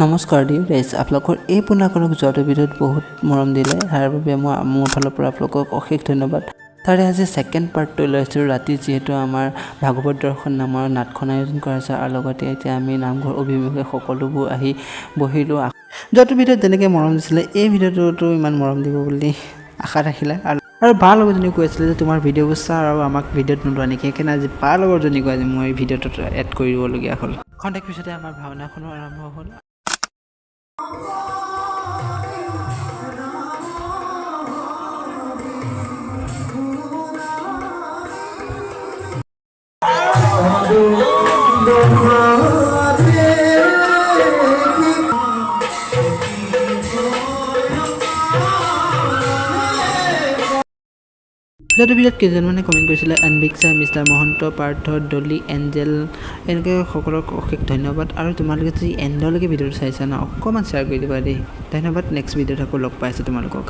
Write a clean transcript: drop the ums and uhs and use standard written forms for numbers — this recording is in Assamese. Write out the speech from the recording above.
নমস্কাৰ ডিয়াৰ গাইজ, আপোনালোকৰ এই পোনাকৰক যোৱাটো ভিডিঅ'ত বহুত মৰম দিলে, তাৰ বাবে মই মোৰ ফালৰ পৰা আপোনালোকক অশেষ ধন্যবাদ। তাৰে আজি ছেকেণ্ড পাৰ্টটো লৈ আছোঁ। ৰাতি যিহেতু আমাৰ ভাগৱত দৰ্শন নামৰ নাটখন আয়োজন কৰা হৈছে আৰু লগতে এতিয়া আমি নামঘৰ অভিমুখে সকলোবোৰ আহি বহিলোঁ। যোৱাটো ভিডিঅ'ত যেনেকৈ মৰম দিছিলে এই ভিডিঅ'টোতো ইমান মৰম দিব বুলি আশা ৰাখিলে। আৰু বাৰ লগৰজনী কৈ আছিলে যে তোমাৰ ভিডিঅ'বোৰ চা আৰু আমাক ভিডিঅ'ত নোলোৱা নেকি, সেইকাৰণে আজি বাৰ লগৰজনীক আজি মই ভিডিঅ'টোত এড কৰি দিবলগীয়া হ'ল। খন্তেক পিছতে আমাৰ ভাওনাখনো আৰম্ভ হ'ল। যোৱাটো ভিডিঅ'ত কেইজনমানে কমেণ্ট কৰিছিলে, অনভিক্ষা, মিষ্টাৰ মহন্ত, পাৰ্থ, ডলি, এঞ্জেল, এনেকৈ সকলোক অশেষ ধন্যবাদ। আৰু তোমালোকে যদি এণ্ডলৈকে ভিডিঅ'টো চাইছা ন, অকণমান শ্বেয়াৰ কৰি দিবা দেই। ধন্যবাদ। নেক্সট ভিডিঅ'ত আকৌ লগ পাই আছোঁ তোমালোকক।